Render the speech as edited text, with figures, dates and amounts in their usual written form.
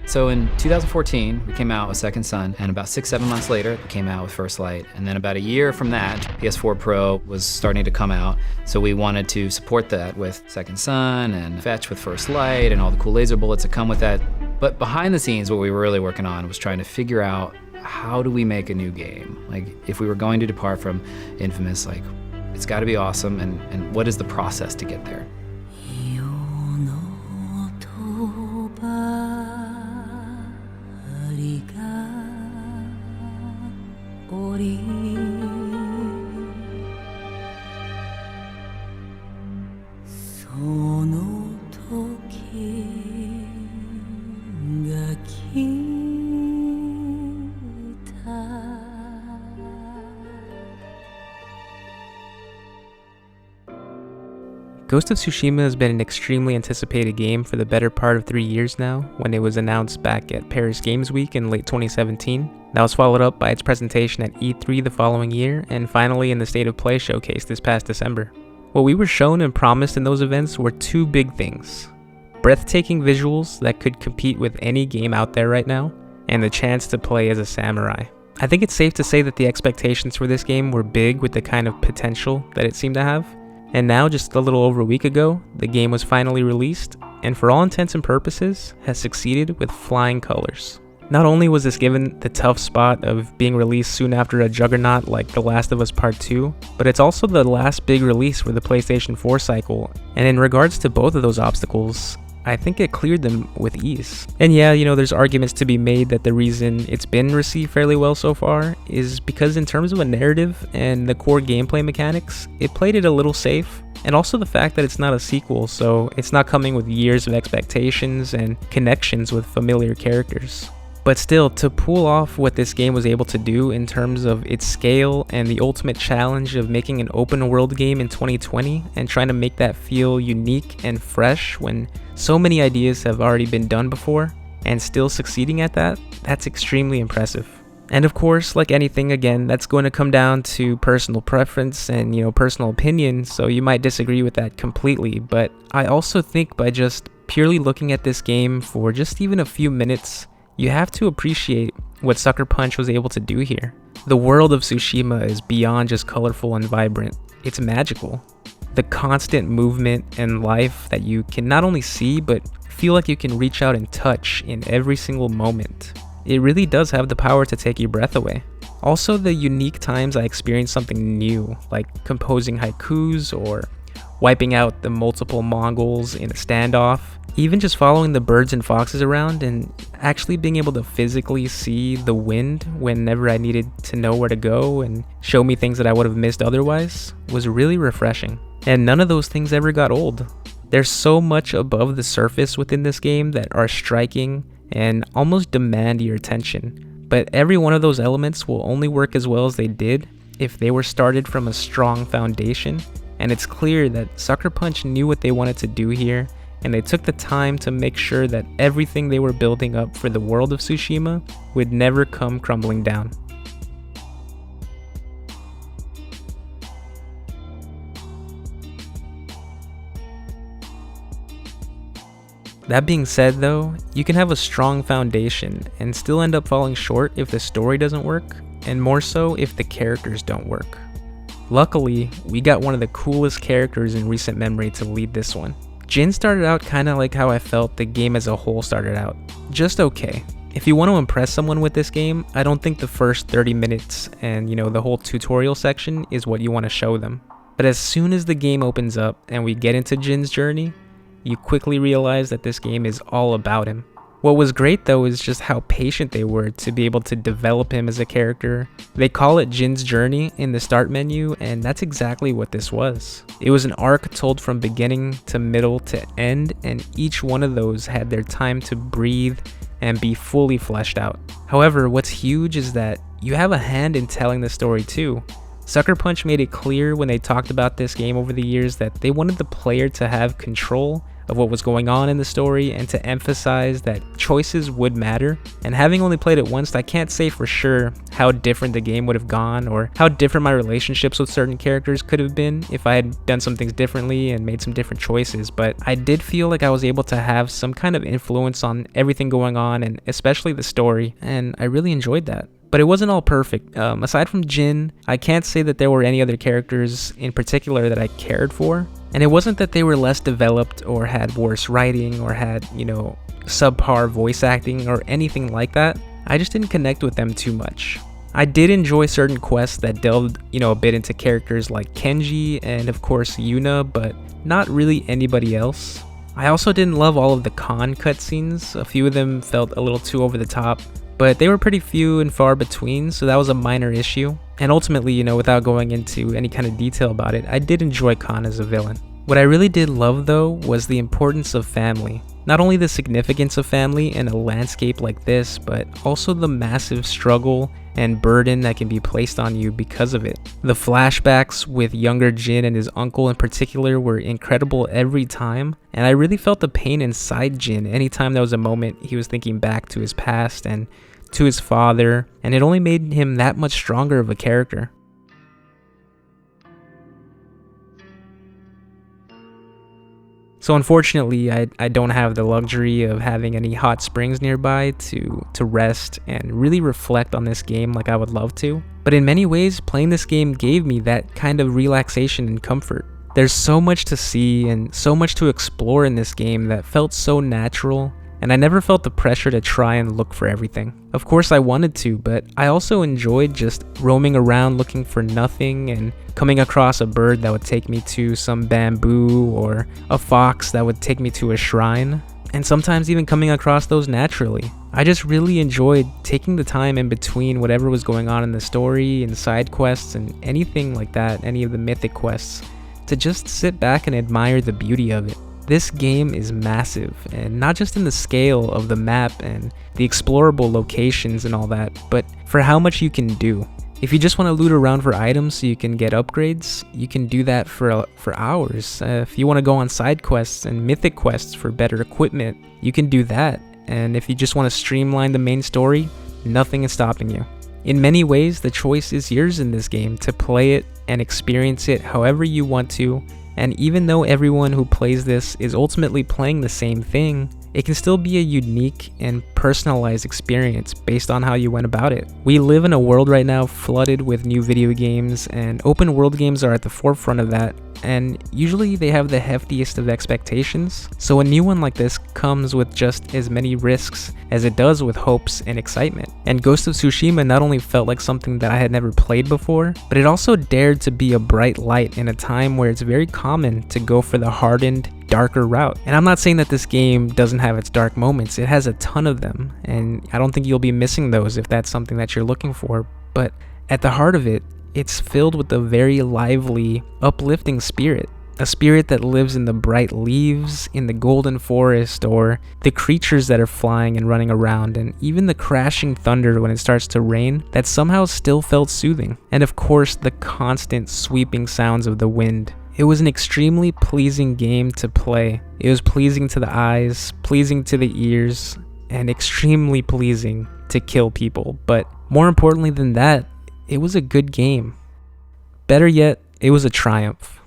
So in 2014, we came out with Second Son, and about 6-7 months later, we came out with First Light. And then about a year from that, PS4 Pro was starting to come out. So we wanted to support that with Second Son and Fetch with First Light and all the cool laser bullets that come with that. But behind the scenes, what we were really working on was trying to figure out, how do we make a new game? Like, if we were going to depart from Infamous, like, it's got to be awesome, and what is the process to get there? Ghost of Tsushima has been an extremely anticipated game for the better part of 3 years now, when it was announced back at Paris Games Week in late 2017. That was followed up by its presentation at E3 the following year, and finally in the State of Play showcase this past December. What we were shown and promised in those events were two big things: breathtaking visuals that could compete with any game out there right now, and the chance to play as a samurai. I think it's safe to say that the expectations for this game were big with the kind of potential that it seemed to have. And now, just a little over a week ago, the game was finally released, and for all intents and purposes, has succeeded with flying colors. Not only was this given the tough spot of being released soon after a juggernaut like The Last of Us Part 2, but it's also the last big release for the PlayStation 4 cycle, and in regards to both of those obstacles, I think it cleared them with ease. And yeah, there's arguments to be made that the reason it's been received fairly well so far is because in terms of a narrative and the core gameplay mechanics, it played it a little safe. And also the fact that it's not a sequel, so it's not coming with years of expectations and connections with familiar characters. But still, to pull off what this game was able to do in terms of its scale and the ultimate challenge of making an open world game in 2020 and trying to make that feel unique and fresh when so many ideas have already been done before, and still succeeding at that, that's extremely impressive. And of course, like anything, again, that's going to come down to personal preference and, personal opinion, so you might disagree with that completely, but I also think by just purely looking at this game for just even a few minutes, you have to appreciate what Sucker Punch was able to do here. The world of Tsushima is beyond just colorful and vibrant, it's magical. The constant movement and life that you can not only see, but feel like you can reach out and touch in every single moment. It really does have the power to take your breath away. Also, the unique times I experienced something new, like composing haikus or wiping out the multiple Mongols in a standoff, even just following the birds and foxes around and actually being able to physically see the wind whenever I needed to know where to go and show me things that I would have missed otherwise was really refreshing. And none of those things ever got old. There's so much above the surface within this game that are striking and almost demand your attention. But every one of those elements will only work as well as they did if they were started from a strong foundation. And it's clear that Sucker Punch knew what they wanted to do here, and they took the time to make sure that everything they were building up for the world of Tsushima would never come crumbling down. That being said though, you can have a strong foundation and still end up falling short if the story doesn't work, and more so if the characters don't work. Luckily, we got one of the coolest characters in recent memory to lead this one. Jin started out kinda like how I felt the game as a whole started out. Just okay. If you want to impress someone with this game, I don't think the first 30 minutes and the whole tutorial section is what you want to show them. But as soon as the game opens up and we get into Jin's journey, you quickly realize that this game is all about him. What was great though is just how patient they were to be able to develop him as a character. They call it Jin's journey in the start menu, and that's exactly what this was. It was an arc told from beginning to middle to end, and each one of those had their time to breathe and be fully fleshed out. However, what's huge is that you have a hand in telling the story too. Sucker Punch made it clear when they talked about this game over the years that they wanted the player to have control of what was going on in the story and to emphasize that choices would matter. And having only played it once, I can't say for sure how different the game would have gone or how different my relationships with certain characters could have been if I had done some things differently and made some different choices, but I did feel like I was able to have some kind of influence on everything going on, and especially the story, and I really enjoyed that. But it wasn't all perfect. Aside from Jin, I can't say that there were any other characters in particular that I cared for. And it wasn't that they were less developed or had worse writing or had, subpar voice acting or anything like that. I just didn't connect with them too much. I did enjoy certain quests that delved, a bit into characters like Kenji and of course Yuna, but not really anybody else. I also didn't love all of the con cutscenes. A few of them felt a little too over the top, but they were pretty few and far between, so that was a minor issue. And ultimately, without going into any kind of detail about it, I did enjoy Khan as a villain. What I really did love though was the importance of family. Not only the significance of family in a landscape like this, but also the massive struggle and burden that can be placed on you because of it. The flashbacks with younger Jin and his uncle in particular were incredible every time, and I really felt the pain inside Jin anytime there was a moment he was thinking back to his past and to his father, and it only made him that much stronger of a character. So unfortunately, I don't have the luxury of having any hot springs nearby to rest and really reflect on this game like I would love to. But in many ways, playing this game gave me that kind of relaxation and comfort. There's so much to see and so much to explore in this game that felt so natural, and I never felt the pressure to try and look for everything. Of course I wanted to, but I also enjoyed just roaming around looking for nothing and coming across a bird that would take me to some bamboo or a fox that would take me to a shrine, and sometimes even coming across those naturally. I just really enjoyed taking the time in between whatever was going on in the story and side quests and anything like that, any of the mythic quests, to just sit back and admire the beauty of it. This game is massive, and not just in the scale of the map and the explorable locations and all that, but for how much you can do. If you just want to loot around for items so you can get upgrades, you can do that for hours. If you want to go on side quests and mythic quests for better equipment, you can do that. And if you just want to streamline the main story, nothing is stopping you. In many ways, the choice is yours in this game to play it and experience it however you want to. And even though everyone who plays this is ultimately playing the same thing, it can still be a unique and personalized experience based on how you went about it. We live in a world right now flooded with new video games, and open world games are at the forefront of that, and usually they have the heftiest of expectations. So a new one like this comes with just as many risks as it does with hopes and excitement. And Ghost of Tsushima not only felt like something that I had never played before, but it also dared to be a bright light in a time where it's very common to go for the hardened, darker route. And I'm not saying that this game doesn't have its dark moments. It has a ton of them, and I don't think you'll be missing those if that's something that you're looking for. But at the heart of it, it's filled with a very lively, uplifting spirit. A spirit that lives in the bright leaves, in the golden forest, or the creatures that are flying and running around, and even the crashing thunder when it starts to rain that somehow still felt soothing. And of course, the constant sweeping sounds of the wind. It was an extremely pleasing game to play. It was pleasing to the eyes, pleasing to the ears, and extremely pleasing to kill people. But more importantly than that, it was a good game. Better yet, it was a triumph.